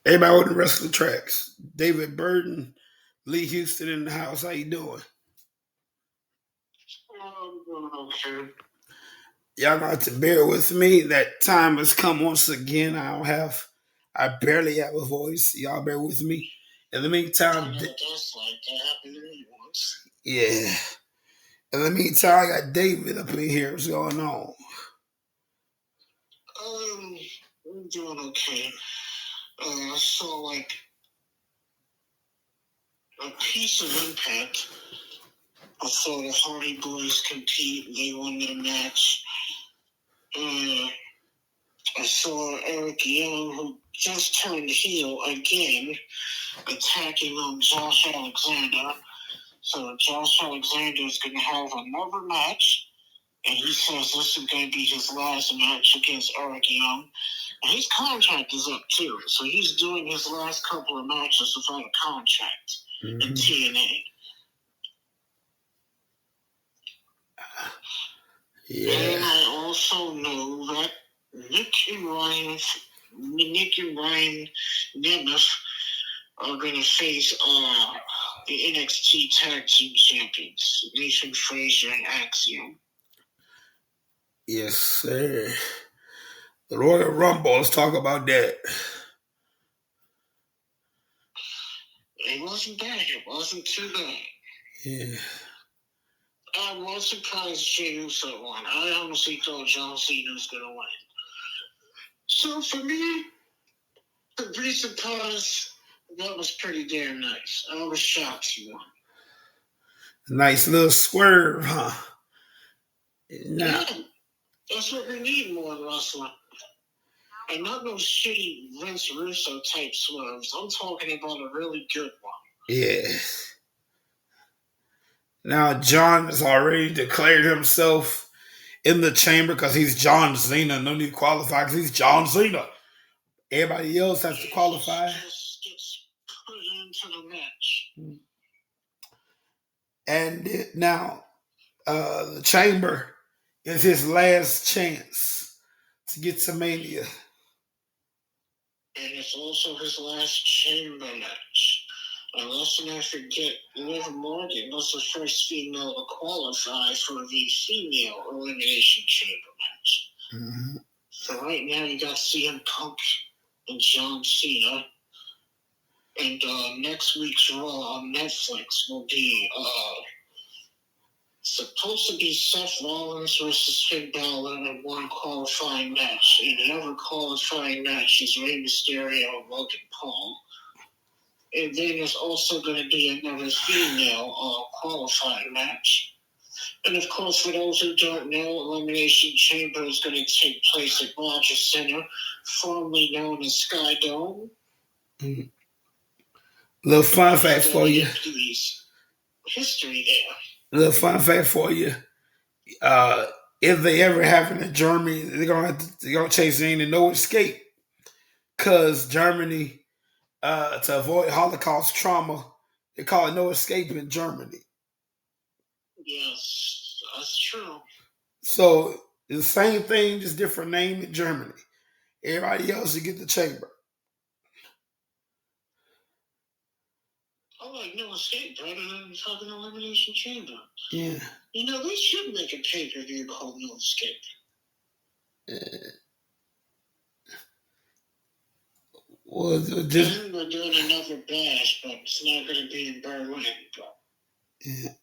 Everybody on the rest of the tracks. David Burton, Lee Houston in the house. How you doing? I'm doing okay. Y'all got to bear with me. That time has come once again. I barely have a voice. Y'all bear with me. In the I meantime, know what that's like. That happened to me once. yeah. In the meantime, I got David up in here. What's going on? Um, I'm doing okay. I saw like a piece of impact. I saw the Hardy Boys compete. They won their match. Uh, I saw Eric Young, who just turned heel again, attacking on Josh Alexander. So Josh Alexander is going to have another match. And he says this is going to be his last match against Eric Young. And his contract is up too. So he's doing his last couple of matches without a contract in TNA. Yeah. And I also know that Nick and Ryan Nemeth are going to face the NXT Tag Team Champions, Nathan Frazier and Axiom. Yes, sir. The Royal Rumble. Let's talk about that. It wasn't bad. It wasn't too bad. Yeah. I was surprised Jey Uso won. I honestly thought John Cena was going to win. So for me, to be surprised, that was pretty damn nice. I was shocked he won. Nice little swerve, huh? Now, Yeah, that's what we need more in wrestling. And not no shitty Vince Russo type swerves. I'm talking about a really good one. yeah. Now John has already declared himself in the chamber because he's John Cena. No need to qualify because he's John Cena. Everybody else has to qualify. Just gets put into the match. And now the chamber is his last chance to get to Mania. And it's also his last chamber match. And let's not forget, Liv Morgan was the first female to qualify for the female Elimination Chamber match. Mm-hmm. So right now you got CM Punk and John Cena. And next week's Raw on Netflix will be supposed to be Seth Rollins versus Finn Balor in one qualifying match. And the other qualifying match is Rey Mysterio and Logan Paul. And then there's also going to be another female qualifying match. And of course, for those who don't know, Elimination Chamber is going to take place at Rogers Center, formerly known as Sky Dome. Mm-hmm. Little fun fact for you. History there. Little fun fact for you. If they ever happen in Germany, they're gonna chase in and no escape. Cause Germany, to avoid Holocaust trauma, they call it no escape in Germany. Yes, that's true. So the same thing, just different name in Germany. Everybody else should get the chamber. I like No Escape better than fucking Elimination Chamber. Yeah. You know, they should make a pay-per-view called No Escape. Well, then we're doing another bash, but it's not going to be in Berlin. But yeah.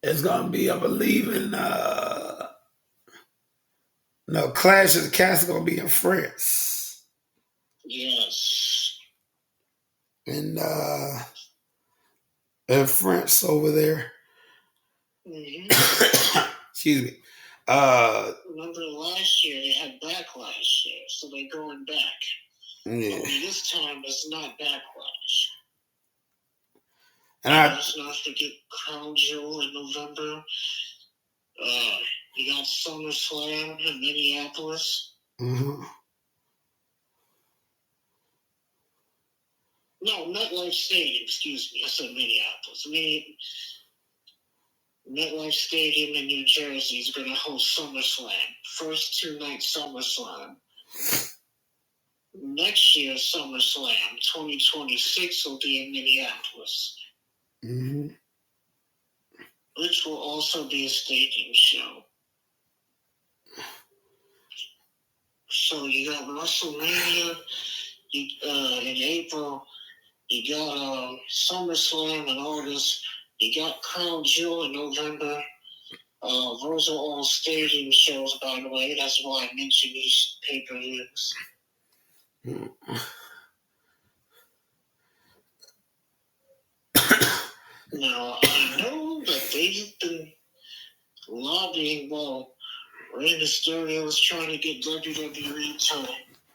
It's gonna be, I believe, in no, Clash of the Castle gonna be in France. Yes. In France over there. Mm-hmm. Excuse me. Remember last year they had Backlash there, so they're going back. Yeah. Only this time it's not Backlash. And let's not forget Crown Jewel in November. You got SummerSlam in Minneapolis. Mm-hmm. No, MetLife Stadium, excuse me. I said Minneapolis. MetLife Stadium in New Jersey is going to host SummerSlam. First two-night SummerSlam. next year SummerSlam 2026 will be in Minneapolis, which will also be a stadium show. So you got WrestleMania in April. You got SummerSlam in August. You got Crown Jewel in November. Those are all stadium shows, by the way. That's why I mentioned these pay-per-views. Now, I know that they've been lobbying, Rey Mysterio is trying to get WWE to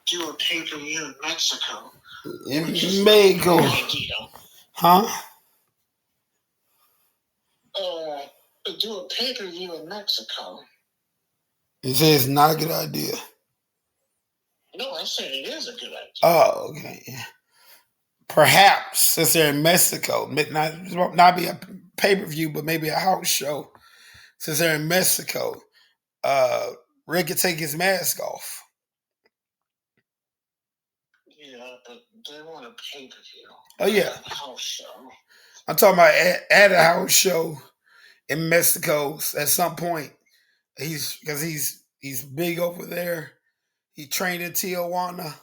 do a pay-per-view in Mexico. In Mexico. Huh? Do a pay-per-view in Mexico. You say it's not a good idea. No, I said it is a good idea. Oh, okay. Perhaps since they're in Mexico, not be a pay-per-view, but maybe a house show. Since they're in Mexico, Rick could take his mask off. Yeah, but they want a pay-per-view. Oh yeah, a house show. I'm talking about at a house show in Mexico at some point. Because he's big over there. He trained in Tijuana.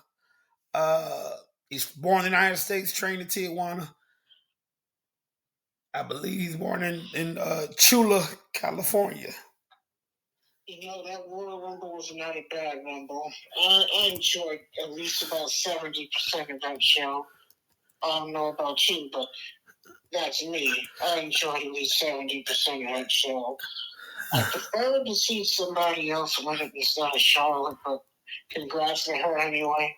He's born in the United States, trained in Tijuana. I believe he's born in Chula, California. You know, that Royal Rumble was not a bad Rumble. I enjoyed at least about 70% of that show. I don't know about you, but that's me. I enjoyed at least 70% of that show. I prefer to see somebody else win it instead of Charlotte, but congrats to her anyway.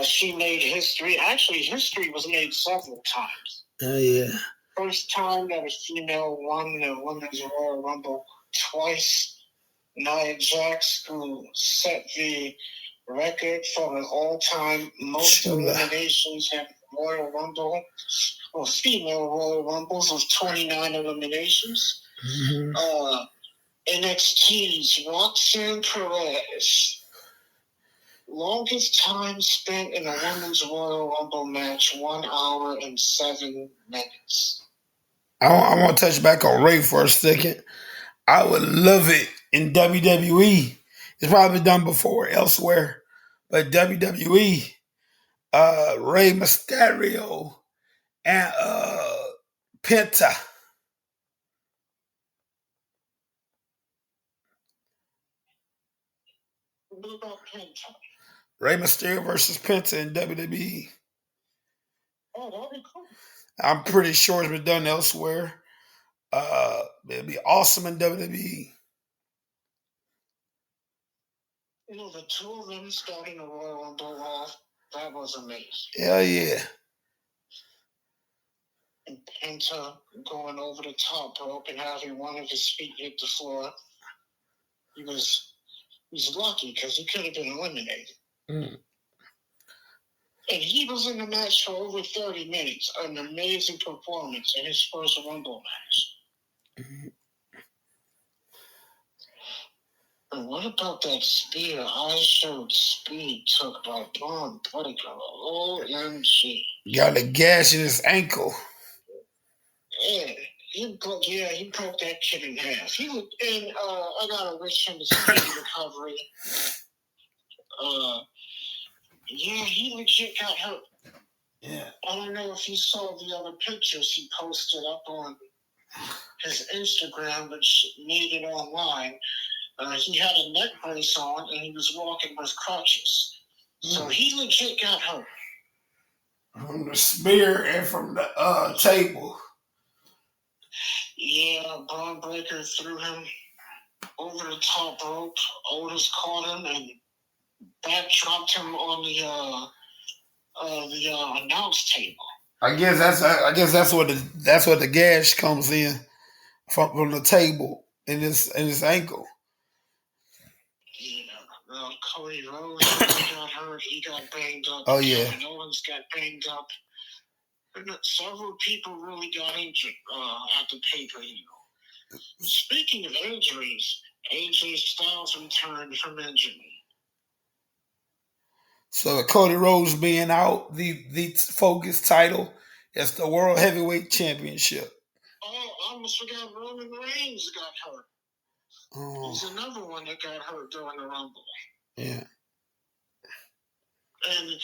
She made history. Actually, history was made several times. Oh, yeah. First time that a female won the Women's Royal Rumble twice. Nia Jax, who set the record for an all-time most eliminations in Royal Rumble, or female Royal Rumbles, with 29 eliminations. Mm-hmm. NXT's Roxanne Perez, longest time spent in a Women's Royal Rumble match, 1 hour and 7 minutes. I want to touch back on Ray for a second. I would love it in WWE. It's probably been done before elsewhere, but WWE, Rey Mysterio and Penta. What about Penta? Rey Mysterio versus Penta in WWE. Oh, that'd be cool. I'm pretty sure it's been done elsewhere. It'd be awesome in WWE. You know, the two of them starting a Royal Rumble off, that was amazing. Hell yeah. And Penta going over the top rope and having one of his feet hit the floor. He's lucky because he could have been eliminated. Mm. And he was in the match for over 30 minutes. An amazing performance in his first Rumble match. Mm-hmm. And what about that spear I showed Speed took by Braun Breaker? OMG. Got a gash in his ankle. Yeah, he broke that kid in half. I gotta wish him a speedy recovery. Yeah, he legit got hurt. Yeah. I don't know if you saw the other pictures he posted up on his Instagram, which made it online. He had a neck brace on, and he was walking with crutches. So he legit got hurt. From the spear and from the table. Yeah, Braun Breaker threw him over the top rope. Otis caught him and backdropped him on the announce table. I guess that's what the gash comes in from the table in his ankle. Yeah, Cody Rhodes got hurt. He got banged up. Oh yeah. Kevin Owens got banged up. And several people really got injured at the pay-per-view. Speaking of injuries, AJ Styles returned from injury. So Cody Rhodes being out, the focus title is the World Heavyweight Championship. Oh, I almost forgot Roman Reigns got hurt. He's another one that got hurt during the Rumble. Yeah. And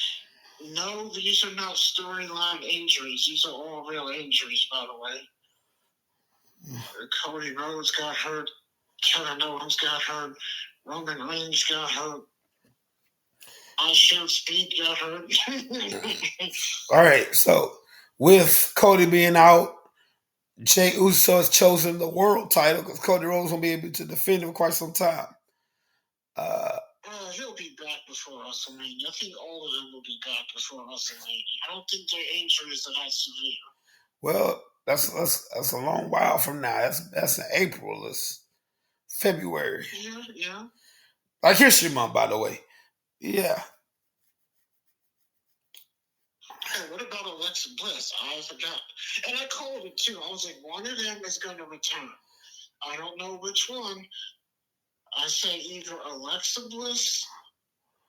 no, these are not storyline injuries. These are all real injuries, by the way. Cody Rhodes got hurt. Kevin Owens got hurt. Roman Reigns got hurt. I Should Speak got hurt. All right, so with Cody being out, Jey Uso has chosen the world title because Cody Rhodes won't be able to defend it for quite some time. He'll be back before WrestleMania. I think all of them will be back before WrestleMania. I don't think their injuries are that severe. Well, that's a long while from now. That's in April. It's February. Yeah. Like History Month, by the way. Yeah. Hey, what about Alexa Bliss? I forgot. And I called it too. I was like, one of them is going to return. I don't know which one. I said either Alexa Bliss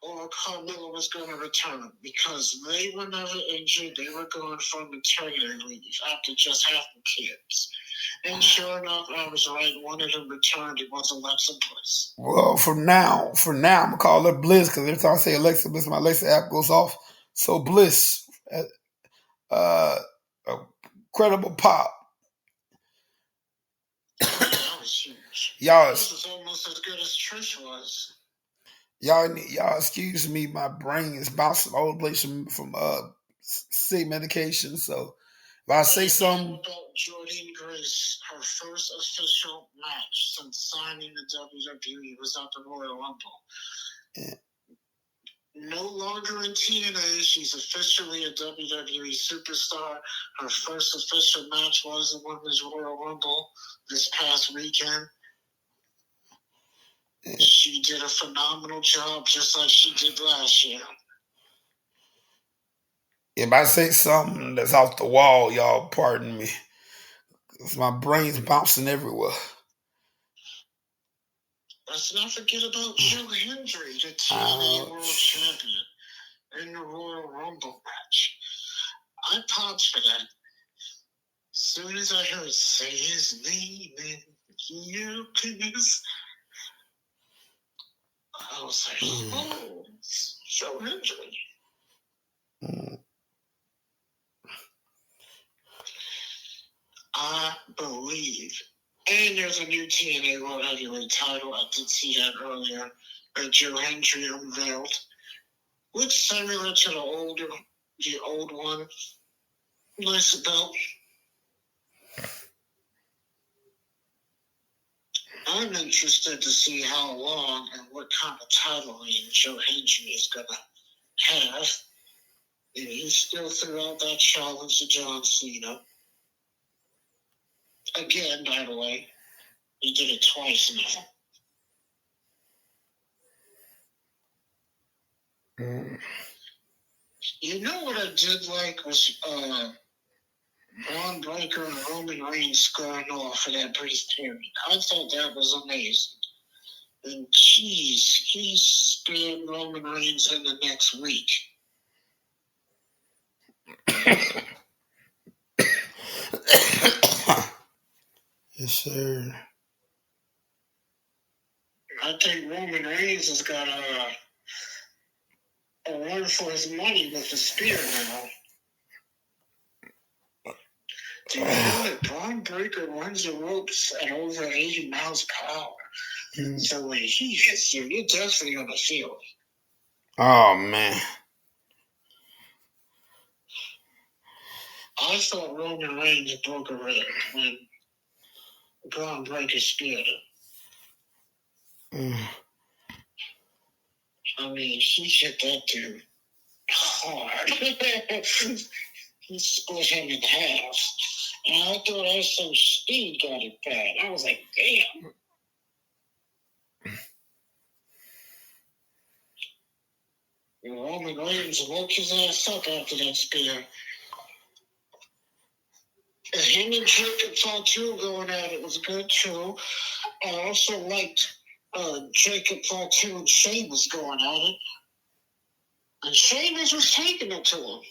or Carmella was going to return because they were never injured. They were going from maternity leave after just having kids. And sure enough, I was right. One of them returned. It was Alexa Bliss. Well, for now, I'm going to call her Bliss because every time I say Alexa Bliss, my Alexa app goes off. So Bliss, incredible pop. That was huge. This was almost as good as Trish was. Y'all excuse me, my brain is bouncing all over the place from sick medication. So if I say something about Jordynne Grace, her first official match since signing the WWE was at the Royal Rumble. Yeah. No longer in TNA, she's officially a WWE superstar. Her first official match was the Women's Royal Rumble this past weekend. She did a phenomenal job, just like she did last year. If I say something that's off the wall, y'all pardon me. Because my brain's bouncing everywhere. Let's not forget about Joe Hendry, the TNA World Champion, in the Royal Rumble match. I popped for that. As soon as I heard say his name in your penis, I was like, oh, it's Joe Hendry. I believe. And there's a new TNA World Heavyweight title. I did see that earlier that Joe Hendry unveiled. Looks similar to the old one. Nice belt. I'm interested to see how long and what kind of title reign Joe Hendry is going to have. And he still threw out that challenge to John Cena. Again, by the way, he did it twice now. You know what I did like was Braun Breaker and Roman Reigns scoring off for that brief period. I thought that was amazing. And jeez, he spared Roman Reigns in the next week. Yes, sir. I think Roman Reigns has got a run for his money with the spear now. Do you know that Braun Breaker runs the ropes at over 80 miles per hour? So when he hits you, you're definitely going to feel it. Oh, man. I thought Roman Reigns broke a rib when Braun Breaker speared him. I mean, he hit that dude hard. He split him in half. And I thought also Speed got it bad. I was like, damn. Roman Reigns woke his ass up after that spear. And him and Jacob Fatu going at it was good too. I also liked Jacob Fatu and Sheamus going at it. And Sheamus was taking it to him.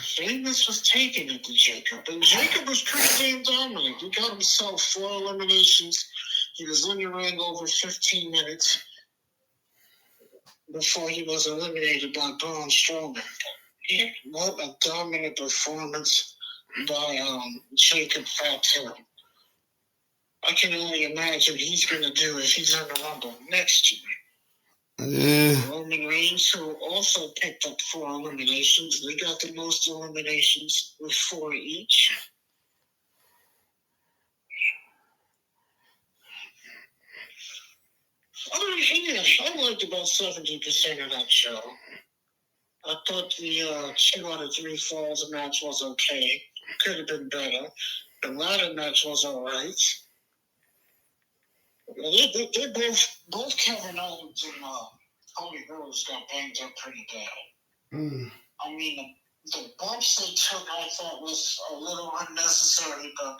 Sheamus was taking it to Jacob. And Jacob was pretty damn dominant. He got himself 4 eliminations. He was in the ring over 15 minutes before he was eliminated by Braun Strowman. Yeah, what a dominant performance by Jacob Fatu. I can only imagine what he's going to do if he's in the Rumble next year. Yeah. Roman Reigns, who also picked up 4 eliminations. They got the most eliminations with 4 each. I liked about 70% of that show. I thought the 2 out of 3 falls match was okay. Could have been better. The ladder match was alright. They both Kevin Owens and Cody Rhodes got banged up pretty bad. I mean, the bumps they took I thought was a little unnecessary, but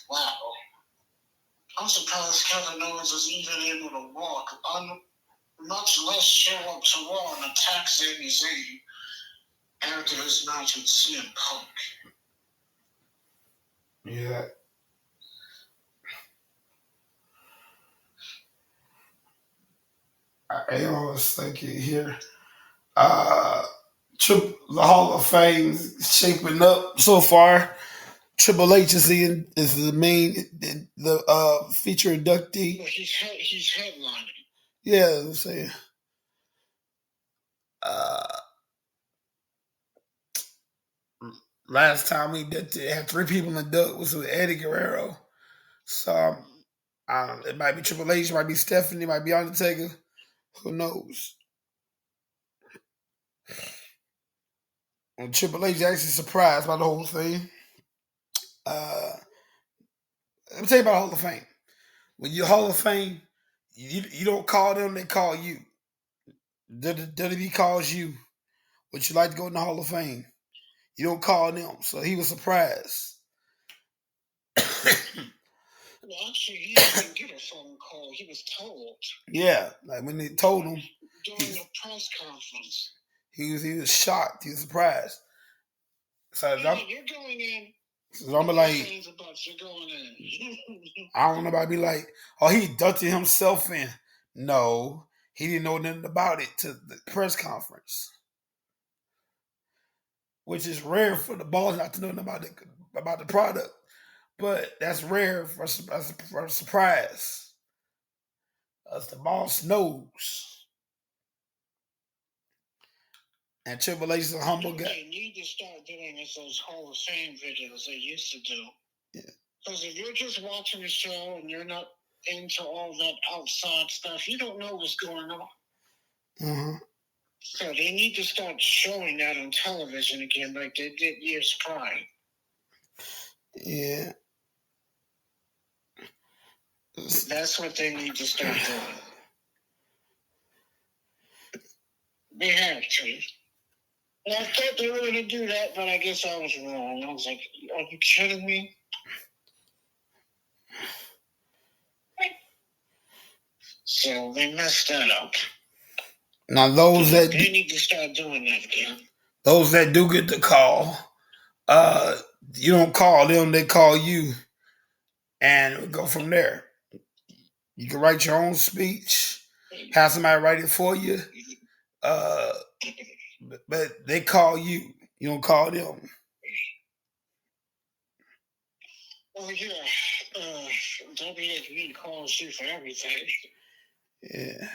wow. I'm surprised Kevin Owens was even able to walk, much less show up to Raw and attack Sami Zayn after his match with CM Punk. Yeah. I always think here. The Hall of Fame is shaping up so far. Triple H is the main feature inductee. Well, he's headlining. Yeah, I'm saying. Last time we had 3 people induct was with Eddie Guerrero. So it might be Triple H, it might be Stephanie, it might be Undertaker. Who knows? And Triple H is actually surprised by the whole thing. Let me tell you about Hall of Fame. When you're Hall of Fame, you don't call them, they call you. WWE calls you. Would you like to go in the Hall of Fame? You don't call them. So he was surprised. Well, actually, he didn't get a phone call. He was told. Yeah, like when they told him. During the press conference. He was shocked. He was surprised. So yeah, you're going in. So I'm like, I don't know about be like, oh, he inducted himself in. No, he didn't know nothing about it to the press conference, which is rare for the boss not to know nothing about the product. But that's rare for a surprise. As the boss knows. And Triple H is a humble guy. They need to start doing those Hall of Fame videos they used to do. Yeah. Because if you're just watching the show and you're not into all that outside stuff, you don't know what's going on. Mm-hmm. So they need to start showing that on television again like they did years prior. Yeah. That's what they need to start doing. They have to. And I thought they were going to do that, but I guess I was wrong. I was like, are you kidding me? So they messed that up. Now those that they need to start doing that again. Those that do get the call, you don't call them, they call you, and go from there. You can write your own speech, have somebody write it for you, but they call you. You don't call them. Well, yeah, WWE calls you for everything. Yeah.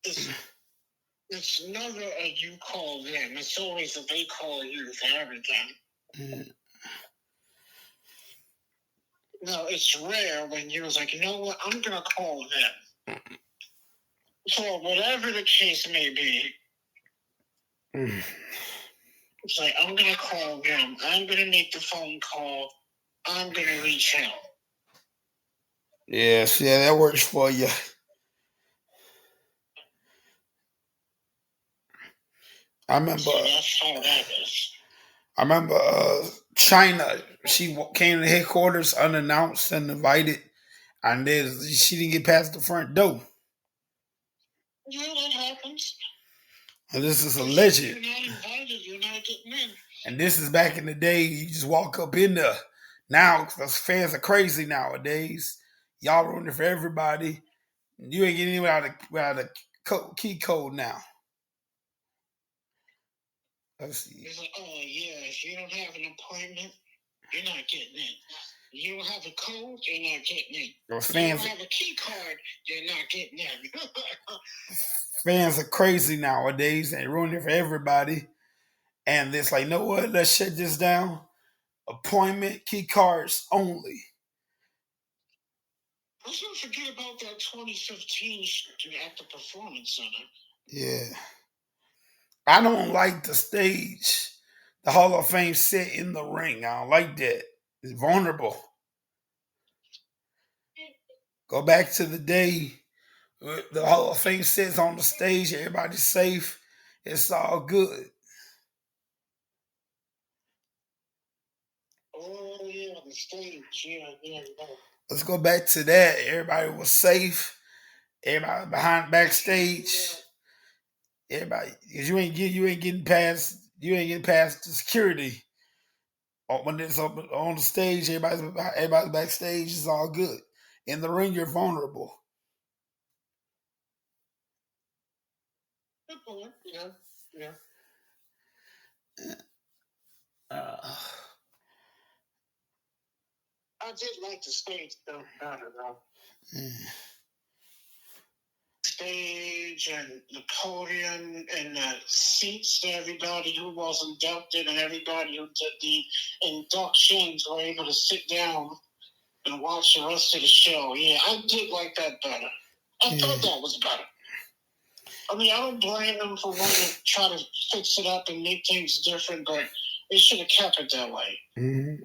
It's never a you call them. It's always a they call you for everything. Yeah. No, it's rare when you're like, you know what, I'm going to call them. For whatever the case may be. It's like, I'm going to call them. I'm going to make the phone call. I'm going to reach out. Yes, yeah, that works for you. I remember. So that's how that is. I remember China. She came to headquarters unannounced and invited, and then she didn't get past the front door. Yeah, that happens. And this is If alleged. you're not invited, you're not getting in. And this is back in the day. You just walk up in there. Now, those fans are crazy nowadays. Y'all ruining it for everybody. You ain't getting in without a key code now. Let's see. It's like, oh yeah, if you don't have an appointment, you're not getting in. You don't have a code, you're not getting in. Those You fans, don't have a key card, you're not getting in. fans are crazy nowadays. They ruining it for everybody. And it's like, you know what? Let's shut this down. Appointment, key cards only. Let's not forget about that 2015 at the Performance Center. Yeah. I don't like the stage, the Hall of Fame set in the ring. I don't like that. It's vulnerable. Go back to the day the Hall of Fame sits on the stage. Everybody's safe. It's all good. Oh yeah, the stage. Yeah. Let's go back to that. Everybody was safe. Everybody behind backstage. Everybody, because you ain't getting past the security. When it's up on the stage, everybody's backstage. It's all good. In the ring, you're vulnerable. Good point. Yeah. I did like the stage though better though. Stage and the podium and the seats to everybody who was inducted and everybody who did the inductions were able to sit down and watch the rest of the show. Yeah, I did like that better. I thought that was better. I mean, I don't blame them for wanting to try to fix it up and make things different, but they should have kept it that way. Mm-hmm.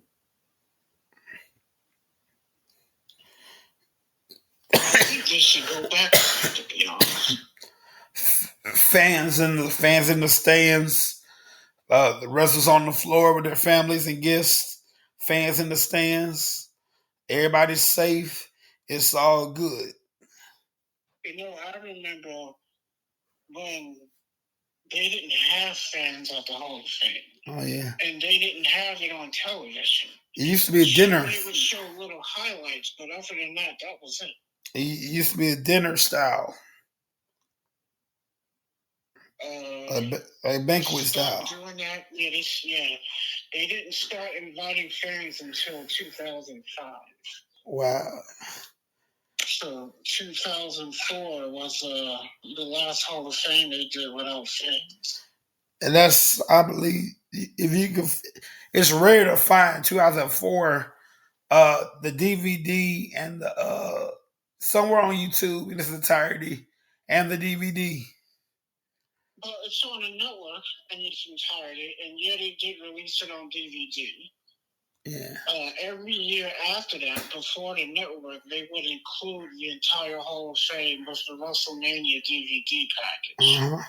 I think they should go back to be honest. Fans in the stands. The wrestlers on the floor with their families and guests. Fans in the stands. Everybody's safe. It's all good. You know, I remember when they didn't have fans at the Hall of Fame. Oh yeah. And they didn't have it on television. It used to be a dinner. They would show little highlights, but other than that was it. It used to be a dinner style. A banquet style. Doing that, they didn't start inviting fans until 2005. Wow. So 2004 was the last Hall of Fame they did without fans. And that's, I believe, if you can, it's rare to find 2004 the DVD and the somewhere on YouTube in its entirety and the DVD. But it's on a network in its entirety, and yet they did release it on DVD. Yeah. Every year after that, before the network, they would include the entire Hall of Fame with the WrestleMania DVD package. Uh-huh.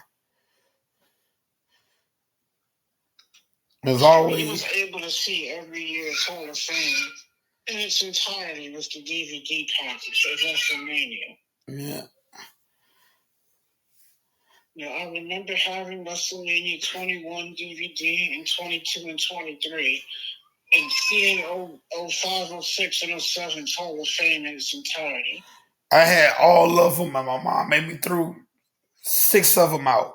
There's always. He was able to see every year's Hall of Fame in its entirety with the DVD package of WrestleMania. Yeah. Now, I remember having WrestleMania 21 DVD and 22 and 23 and seeing 05, 06, and 07 Hall of Fame in its entirety. I had all of them, and my mom made me throw 6 of them out.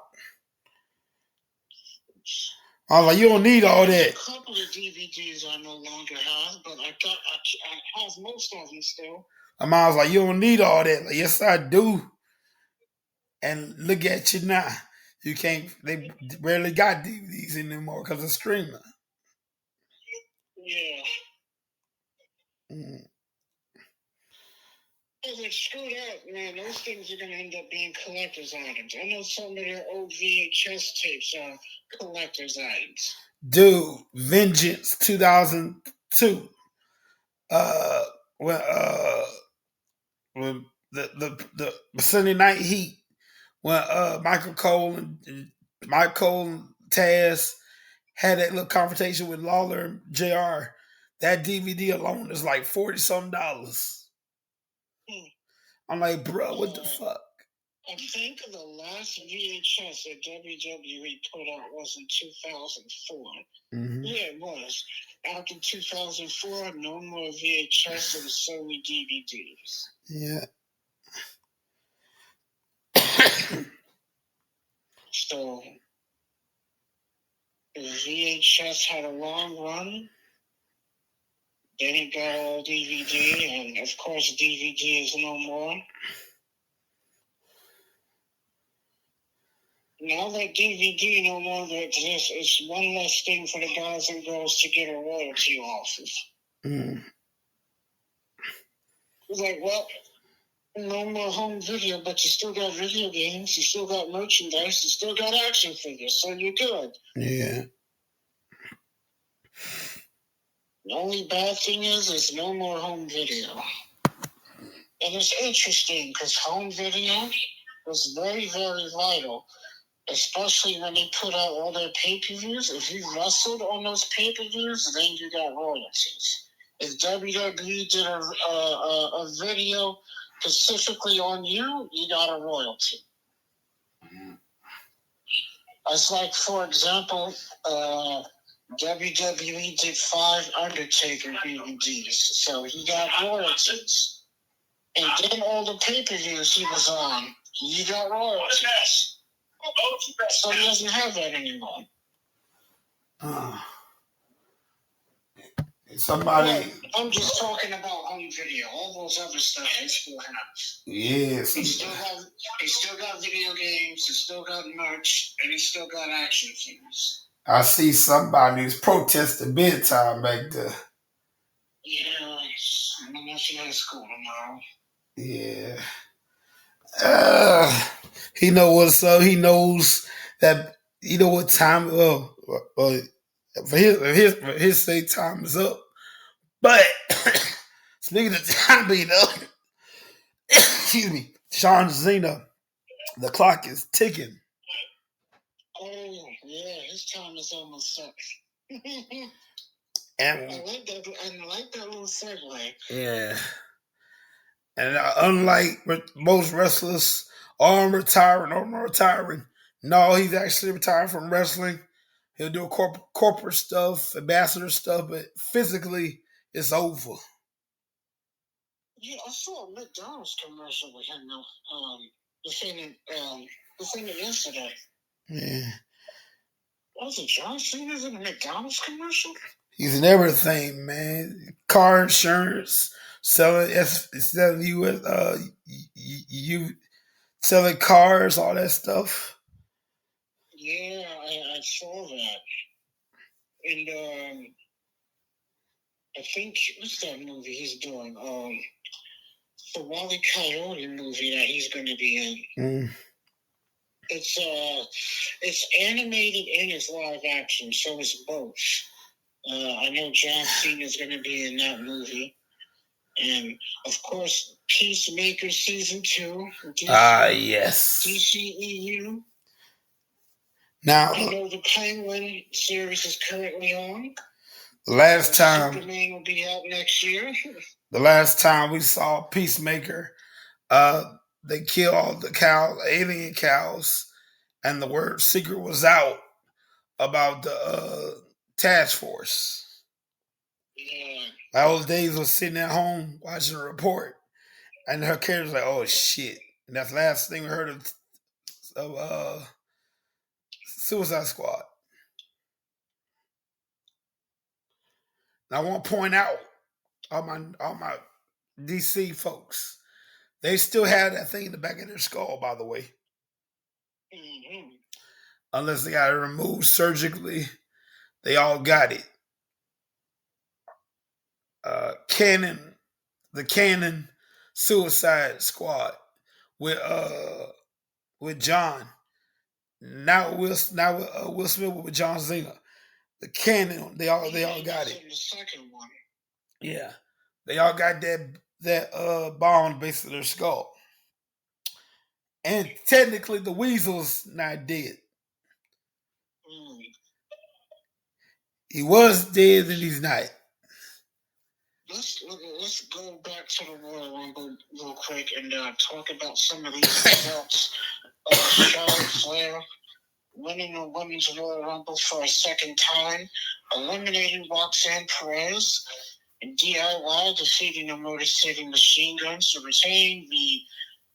I was like, you don't need all that. A couple of DVDs I no longer have, but I have most of them still. My mom was like, you don't need all that. Like, yes, I do. And look at you now. You can't, they barely got DVDs anymore because of streaming. Yeah. I was like, screw that, man. Those things are going to end up being collector's items. I know some of their old VHS tapes are collector's items. Dude, Vengeance 2002. When the Sunday Night Heat, when Michael Cole and Taz had that little confrontation with Lawler and JR, that DVD alone is like $40-something. I'm like, bro, what the fuck? I think the last VHS that WWE put out was in 2004. Mm-hmm. Yeah, it was. After 2004, no more VHS and solely DVDs. Yeah. So, the VHS had a long run. Then it got all DVD, and of course, DVD is no more. Now that DVD no longer exists, it's one less thing for the guys and girls to get a royalty off of. Mm. It's like, well, no more home video, but you still got video games, you still got merchandise, you still got action figures, so you're good. Yeah. The only bad thing is no more home video. And it's interesting because home video was very, very vital, especially when they put out all their pay-per-views. If you wrestled on those pay-per-views, then you got royalties. If WWE did a video specifically on you, you got a royalty. It's like, for example, WWE did 5 Undertaker DVDs, so he got royalties. And then all the pay-per-views he was on, he got royalties. So he doesn't have that anymore. Somebody. Well, I'm just talking about home video. All those other stuff they still have. Yes. He still got video games. He still got merch, and he still got action figures. I see somebody who's protesting bedtime back there. Yeah, I'm gonna see high school tomorrow. Yeah. He knows what's up. He knows that. You know what time? For his sake, time is up. But speaking of time being up, excuse me, John Cena, the clock is ticking. Oh yeah, his time is almost up. And I like that little segue. Yeah. And unlike most wrestlers, are retiring. No, he's actually retired from wrestling. He'll do corporate stuff, ambassador stuff, but physically, it's over. Yeah, I saw a McDonald's commercial with him. The thing yesterday. Yeah. Was it John Cena's in a McDonald's commercial? He's in everything, man. Car insurance, selling selling cars, all that stuff. Yeah, I saw that. And I think what's that movie he's doing? The Wally Coyote movie that he's going to be in. It's animated and it's live action, so it's both. I know John Cena is going to be in that movie, and of course, Peacemaker season 2. Yes. DCEU. Now, I know the Penguin series is currently on. Last time, Superman will be out next year. The last time we saw Peacemaker, they killed all the cows, alien cows, and the word secret was out about the task force. Yeah. Those days was sitting at home watching a report, and her character was like, "Oh shit!" And that's the last thing we heard of Suicide Squad. And I want to point out all my DC folks, they still have that thing in the back of their skull, by the way. Mm-hmm. Unless they got it removed surgically, they all got it. The Canon Suicide Squad with John. Now Will Smith with John Cena. The Canon, they all got it. The second one. Yeah, they all got that bone base of their skull. And technically, the Weasel's not dead. He was dead, and he's not. Let's go back to the Royal Rumble real quick and talk about some of these results. Charlotte Flair winning the Women's Royal Rumble for a second time, eliminating Roxanne Perez, and DIY defeating the Motor City Machine Guns to retain the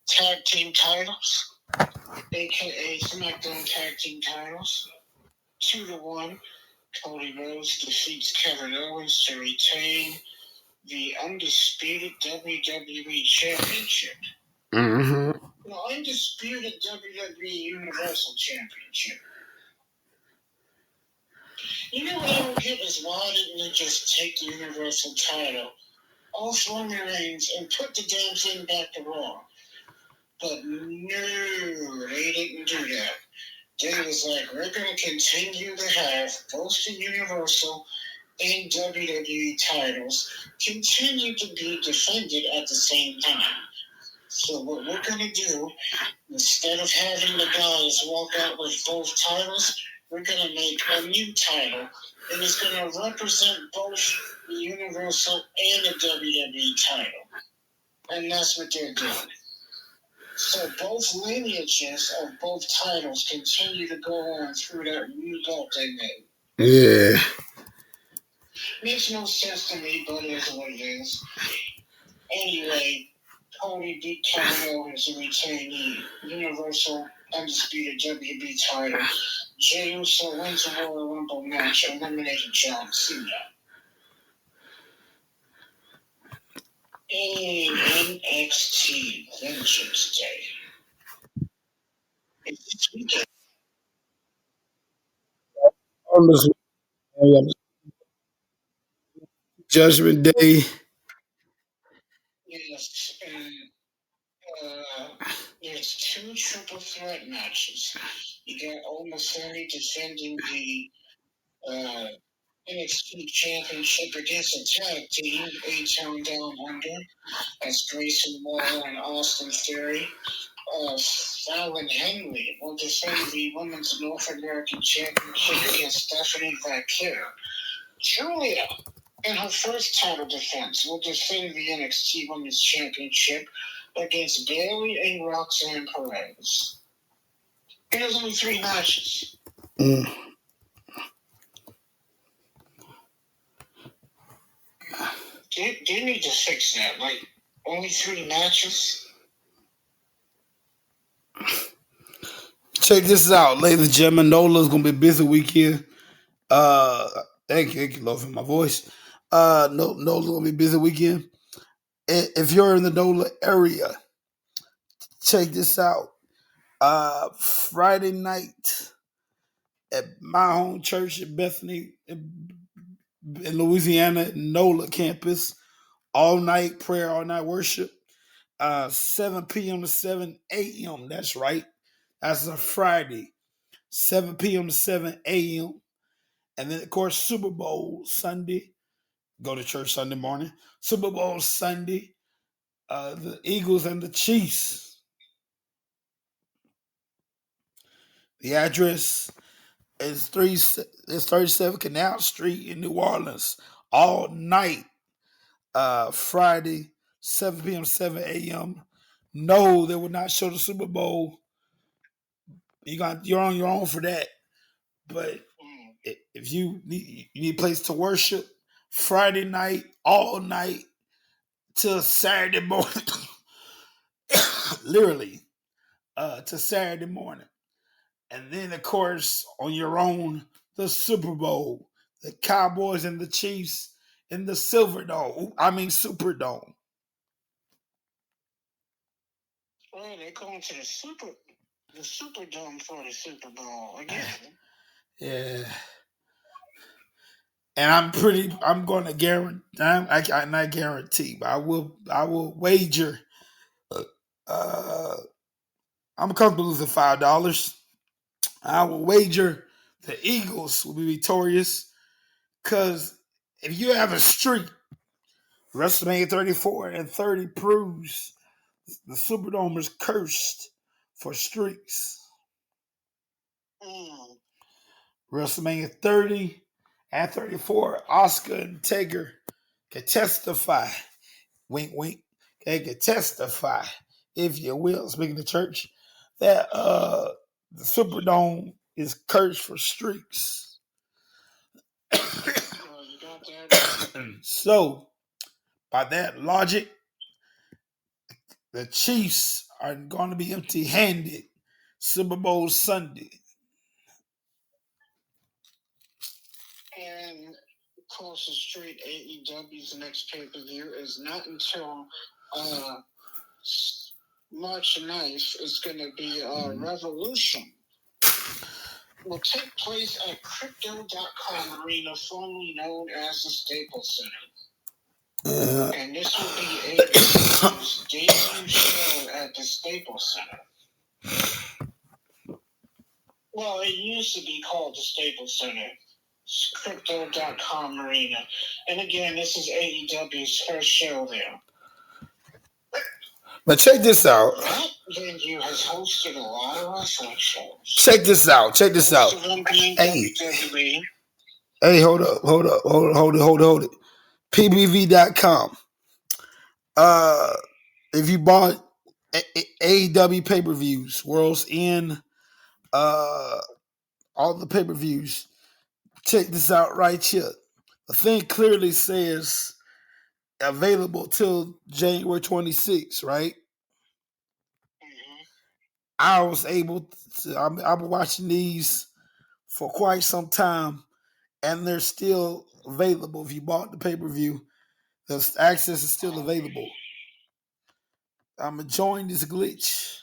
tag team titles, aka SmackDown tag team titles. 2-1, Cody Rhodes defeats Kevin Owens to retain the undisputed WWE Championship. Mm-hmm. The undisputed WWE Universal Championship. You know what I don't get is why didn't they just take the Universal title off Roman Reigns and put the damn thing back to Raw? But no, they didn't do that. They was like, we're going to continue to have both the Universal and WWE titles continue to be defended at the same time. So what we're going to do, instead of having the guys walk out with both titles, we're going to make a new title, and it's going to represent both the Universal and the WWE title. And that's what they're doing. So both lineages of both titles continue to go on through that new belt they made. Yeah. Makes no sense to me, but it is what it is. Anyway, Cody beat Kevin Owens to retain the Universal Undisputed WB title. Jey Uso wins the Royal Rumble match, eliminating John Cena. NXT Vengeance Day. It's this weekend. On this Judgment Day. Yes, and there's 2 triple threat matches. You got Omosani defending the NXT Championship against a tag team, A-Town Down Under. That's Grayson Waller and Austin Theory. Fallon Henley will defend the Women's North American Championship against Stephanie Vaquer. Julia, in her first title defense, will defend the NXT Women's Championship against Bayley and Roxanne Perez. And there's only 3 matches. They need to fix that. Like, only 3 matches? Check this out, ladies and gentlemen. Nola's gonna be a busy weekend. Thank you, Lord, for my voice. Nola's gonna be a busy weekend. If you're in the Nola area, check this out. Friday night at my home church in Bethany, in Louisiana, Nola campus. All night prayer, all night worship. 7 p.m. to 7 a.m. That's right. That's a Friday. 7 p.m. to 7 a.m. And then, of course, Super Bowl Sunday. Go to church Sunday morning. Super Bowl Sunday. The Eagles and the Chiefs. The address is 37 Canal Street in New Orleans. All night. Friday, 7 p.m. 7 a.m. No, they will not show the Super Bowl. You're on your own for that. But if you need a place to worship, Friday night, all night till Saturday morning, literally, to Saturday morning, and then of course on your own, the Super Bowl, the Cowboys and the Chiefs in the Superdome. Well, they're going to the Superdome for the Super Bowl again. Yeah. And I'm going to guarantee, I not guarantee, but I will wager, I'm comfortable losing $5. I will wager the Eagles will be victorious because if you have a streak, WrestleMania 34 and 30 proves the Superdome is cursed for streaks. WrestleMania 30 At 34, Oscar and Taker can testify. Wink, wink. They can testify, if you will, speaking of church, that the Superdome is cursed for streaks. So, by that logic, the Chiefs are going to be empty-handed Super Bowl Sunday. And across the street, AEW's next pay-per-view is not until March 9th. It's going to be Revolution. Will take place at Crypto.com Arena, formerly known as the Staples Center. And this will be AEW's debut show at the Staples Center. Well, it used to be called the Staples Center. Crypto.com Arena. And again, this is AEW's first show there. But check this out. That venue has hosted a lot of wrestling shows. Check this out. Most of them being WWE. Hey, hold it. PBV.com. If you bought AEW pay-per-views, World's End, all the pay-per-views, check this out right here. The thing clearly says available till January 26th, right? Mm-hmm. I was able to, I've been watching these for quite some time, and they're still available. If you bought the pay-per-view, the access is still available. I'm enjoying this glitch.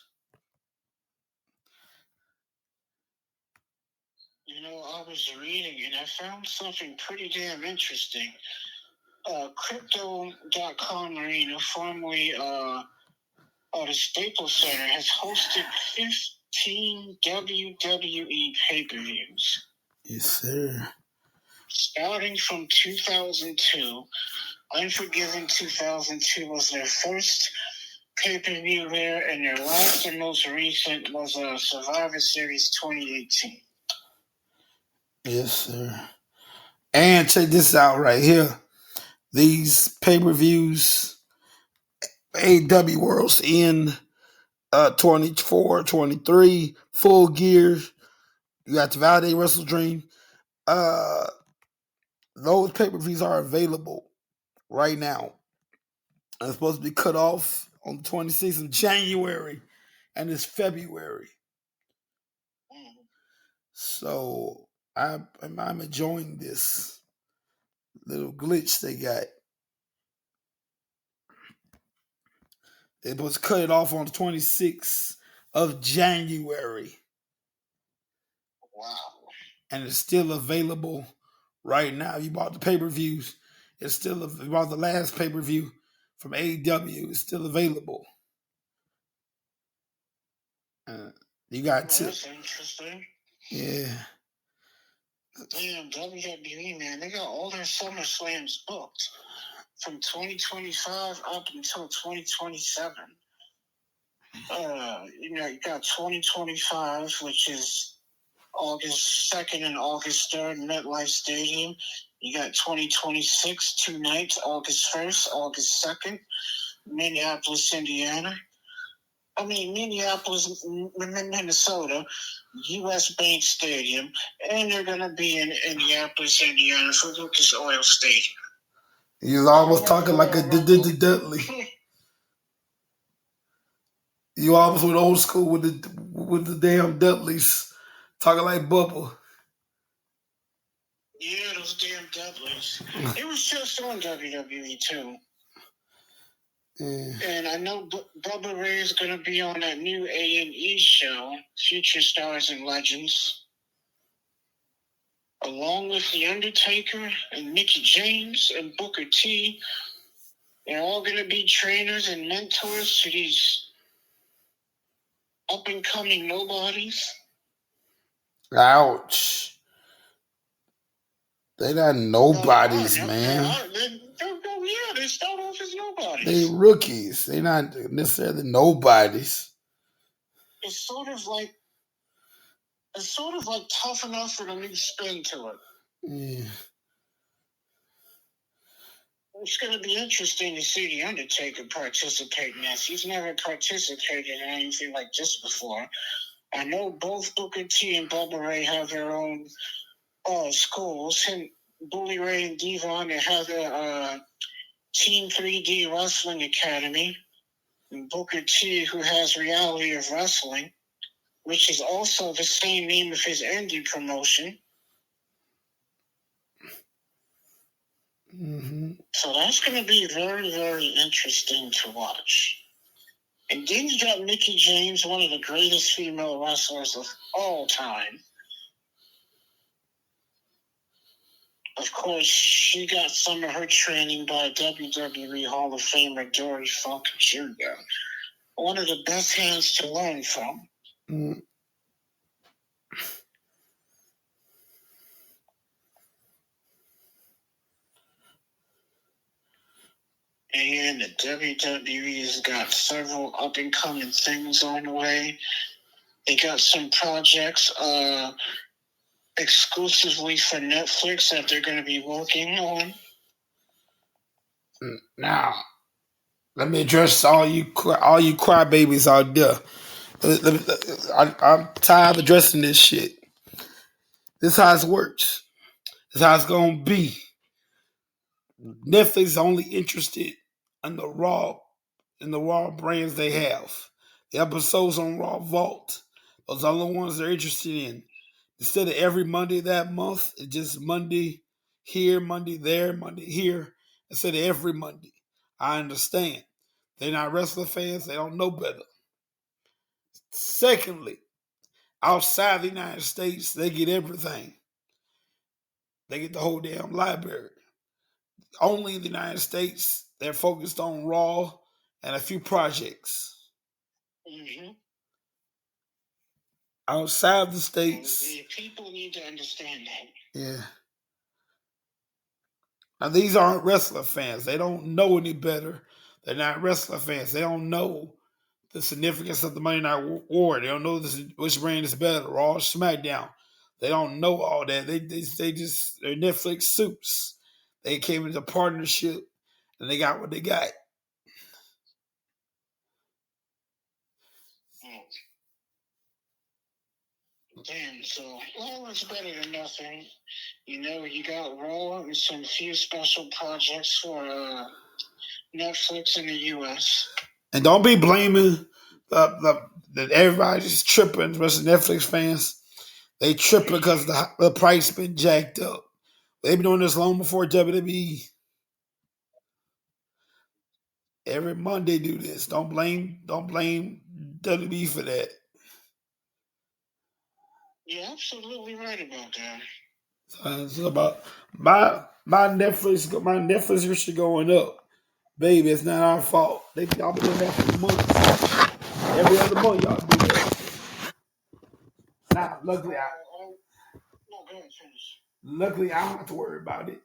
You know, I was reading and I found something pretty damn interesting. Crypto.com Arena, formerly the Staples Center, has hosted 15 WWE pay-per-views. Yes, sir. Starting from 2002, Unforgiven 2002 was their first pay-per-view there, and their last and most recent was Survivor Series 2018. Yes, sir. And check this out right here. These pay-per-views, AEW World's End 24, 23, Full Gear. You got the Validate Wrestle Dream. Those pay-per-views are available right now. It's supposed to be cut off on the 26th of January, and it's February. So I'm enjoying this little glitch they got. It was cut it off on the 26th of January. Wow. And it's still available right now. You bought the pay-per-views. It's still, if you bought the last pay-per-view from AEW, it's still available. You got two. That's interesting. Yeah. Damn, WWE, man, they got all their SummerSlams booked from 2025 up until 2027. You got 2025, which is August 2nd and August 3rd, MetLife Stadium. You got 2026, 2 nights, August 1st, August 2nd, Minneapolis, Minnesota, U.S. Bank Stadium, and they're going to be in Indianapolis, Indiana for Lucas Oil Stadium. He's almost talking like a Dudley. You almost went old school with the damn Dudleys, talking like Bubba. Yeah, those damn Dudleys. It was just on WWE too. Yeah. And I know Bubba Ray is going to be on that new A&E show, Future Stars and Legends, along with The Undertaker and Mickie James and Booker T. They're all going to be trainers and mentors to these up-and-coming nobodies. Ouch. They're not nobodies, man. They start off as nobodies. They rookies. They're not necessarily nobodies. It's sort of like Tough Enough with a new spin to it. Yeah. It's going to be interesting to see The Undertaker participate in this. He's never participated in anything like this before. I know both Booker T and Bubba Ray have their own schools. And Bully Ray and Devon, they have their Team 3D Wrestling Academy. And Booker T, who has Reality of Wrestling, which is also the same name of his indie promotion. Mm-hmm. So that's going to be very, very interesting to watch. And then you got Mickie James, one of the greatest female wrestlers of all time. Of course, she got some of her training by WWE Hall of Famer Dory Funk Jr., one of the best hands to learn from. Mm. And the WWE has got several up-and-coming things on the way. They got some projects exclusively for Netflix that they're going to be working on. Now, let me address all you crybabies out there. I'm tired of addressing this shit. This is how it works. This is how it's gonna be. Netflix is only interested in the raw brands they have. The episodes on Raw Vault, those are the ones they're interested in. Instead of every Monday that month, it's just Monday here, Monday there, Monday here, instead of every Monday. I understand. They're not wrestling fans, they don't know better. Secondly, outside the United States, they get everything. They get the whole damn library. Only in the United States, they're focused on Raw and a few projects. Mm-hmm. Outside the States. People need to understand that. Yeah. Now, these aren't wrestler fans. They don't know any better. They're not wrestler fans. They don't know the significance of the Monday Night War. They don't know which brand is better, Raw or SmackDown. They don't know all that. They're Netflix suits. They came into partnership and they got what they got. Damn, so it's better than nothing. You know, you got Raw and some few special projects for Netflix in the U.S. And don't be blaming that everybody's tripping, especially Netflix fans. They tripping because the price been jacked up. They've been doing this long before WWE. Every month they do this. Don't blame WWE for that. You're absolutely right about that. It's about my Netflix should going up. Baby, it's not our fault. Y'all been doing that for months. Every other month y'all do that. Now, luckily I don't have to worry about it.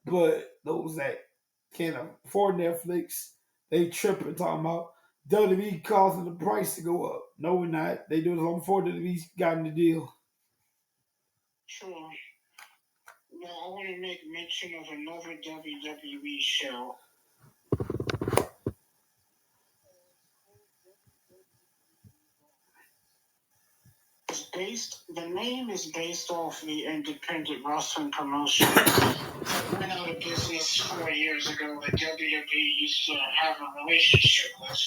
But those that can't afford Netflix, they tripping talking about WWE causing the price to go up. No, we're not. They do it long before WWE's gotten the deal. Sure. Now, I want to make mention of another WWE show. The name is based off the independent wrestling promotion. It went out of business 4 years ago that WWE used to have a relationship with.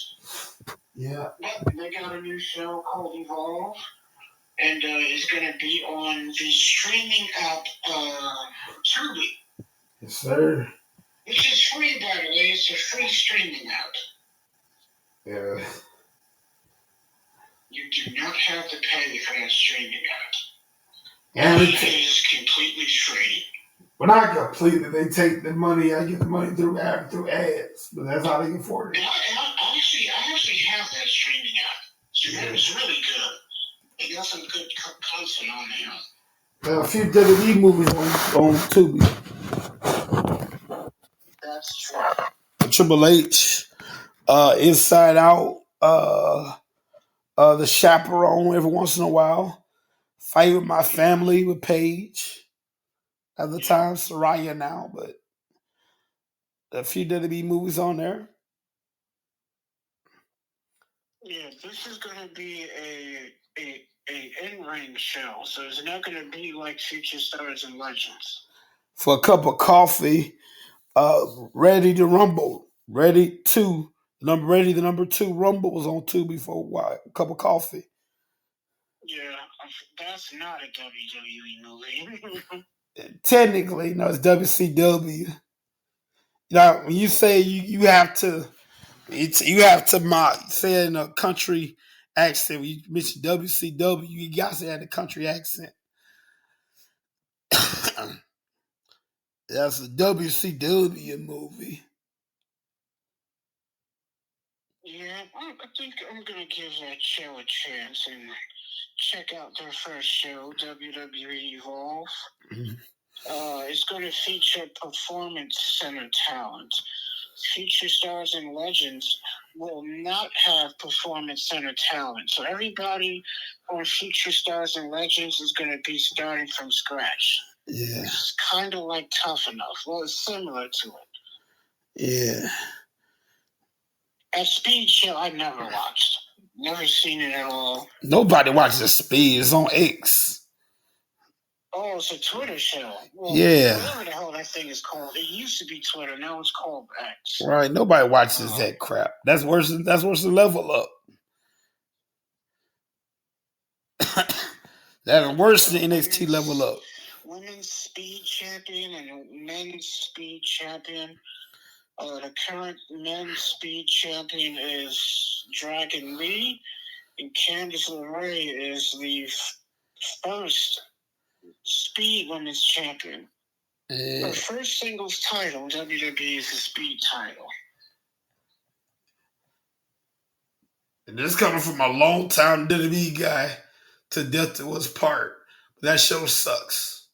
Yeah. But they got a new show called Evolve, and it's going to be on the streaming app Tubi. Yes, sir. Which is free, by the way. It's a free streaming app. Yeah. You do not have to pay for that streaming app. And it is completely free. When I completely, they take the money. I get the money through ads, but that's how they can afford it. I actually have that streaming app. So that is really good. They got some good content on there. There are a few WWE movies on Tubi. That's true. Triple H, Inside Out, The Chaperone every once in a while. Fight with My Family with Paige. At the time, Soraya now, but A few WWE movies on there. Yeah, this is gonna be a in ring show, so it's not gonna be like Future Stars and Legends. For a cup of coffee, Ready to Rumble. The number two Rumble was on two before why? A cup of coffee. Yeah, that's not a WWE movie. Technically, no, it's WCW. Now, when you say you have to, you have to say it in a country accent. When you mention WCW, you got to say it in a country accent. That's a WCW movie. Yeah, I think I'm gonna give that show a chance and check out their first show, WWE Evolve. Mhm. It's going to feature performance center talent. Future Stars and Legends will not have performance center talent. So everybody on Future Stars and Legends is going to be starting from scratch. Yeah. It's kind of like Tough Enough. Well, it's similar to it. Yeah. A Speed Show I never watched. Never seen it at all. Nobody watches Speed. It's on X. Oh, it's a Twitter show. Well, Yeah. whatever the hell that thing is called. It used to be Twitter. Now it's called X. Right. Nobody watches that crap. That's worse than Level Up. That's worse than NXT Level Up. Women's Speed Champion and Men's Speed Champion. The current Men's Speed Champion is Dragon Lee, and Candice LeRae is the first Speed Women's Champion. Her first singles title, WWE, is the Speed title. And this coming from a long time WWE guy to death to us part. That show sucks,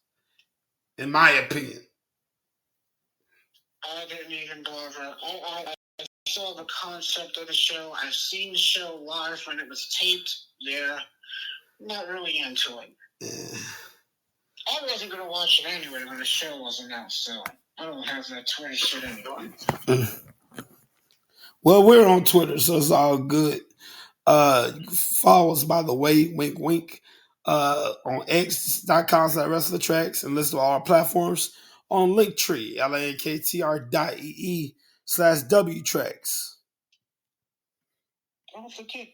in my opinion. I didn't even bother. I saw the concept of the show. I've seen the show live when it was taped. Yeah, not really into it. Yeah. I wasn't going to watch it anyway when the show was announced, so I don't have that Twitter shit anymore. Well, we're on Twitter, so it's all good. Follow us, by the way, wink, wink, on x.com/wrestlertracks and listen to all our platforms on Linktree, linktr.ee/wtracks. Don't forget,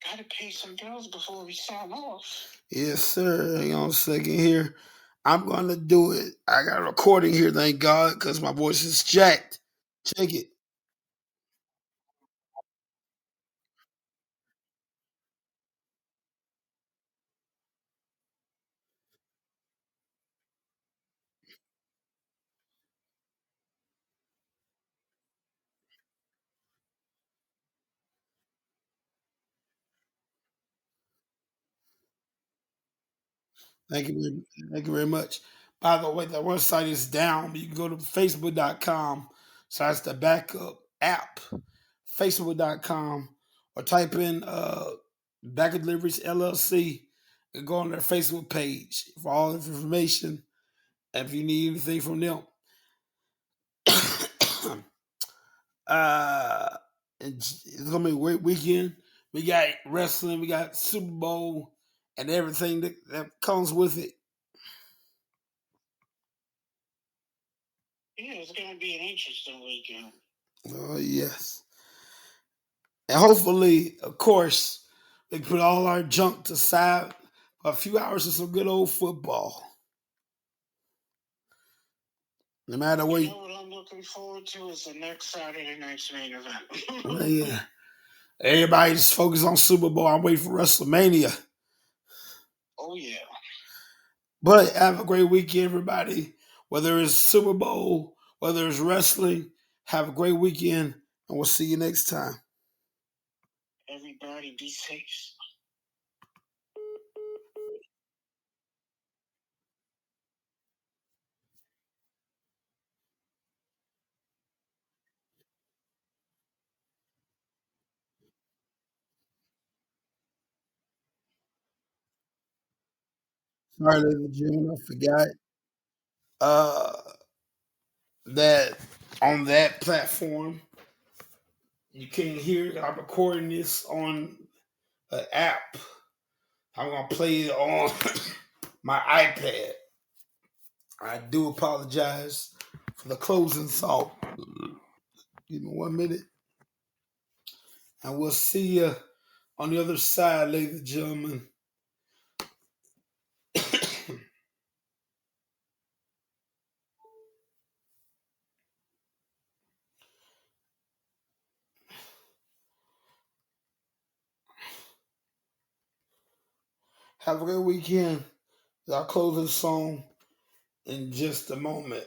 gotta pay some bills before we sign off. Yes, sir. Hang on a second here. I'm going to do it. I got a recording here, thank God, because my voice is jacked. Check it. Thank you very much. By the way, the website is down. You can go to facebook.com. So that's the backup app, facebook.com, or type in Backup Deliveries LLC and go on their Facebook page for all information. And if you need anything from them, uh, it's gonna be a great weekend. We got wrestling, we got Super Bowl, and everything that comes with it. Yeah, it's going to be an interesting weekend. Oh, yes. And hopefully, of course, they put all our junk to side for a few hours of some good old football. No matter what. You know what I'm looking forward to is the next Saturday night's main event. Yeah. Everybody's focused on Super Bowl. I'm waiting for WrestleMania. Oh, yeah. But have a great weekend, everybody. Whether it's Super Bowl, whether it's wrestling, have a great weekend, and we'll see you next time. Everybody be safe. Sorry, ladies and gentlemen, I forgot that on that platform. You can't hear it. I'm recording this on an app. I'm gonna play it on my iPad. I do apologize for the closing song. Give me 1 minute, and we'll see you on the other side, ladies and gentlemen. Have a good weekend. I'll close the song in just a moment.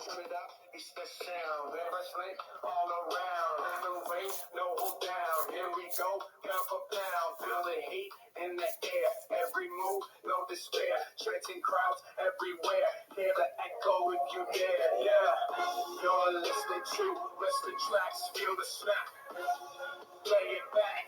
Turn it up, it's the sound. Wrestling all around. Elevate, no hold down. Here we go, pound for pound. Feel the heat in the air. Every move, no despair. Trenching crowds everywhere. Hear the echo if you dare. Yeah, you're listening to wrestling tracks. Feel the snap. Play it back.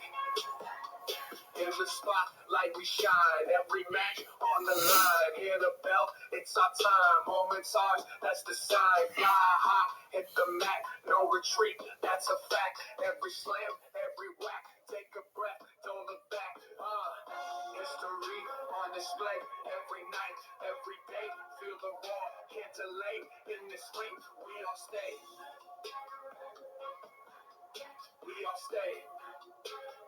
In the spotlight we shine, every match on the line. Hear the bell, it's our time. Moments ours, that's the sign. Fly high, hit the mat, no retreat, that's a fact. Every slam, every whack, take a breath, don't look back. History on display, every night, every day. Feel the raw, can't delay. In this ring, we all stay. We all stay.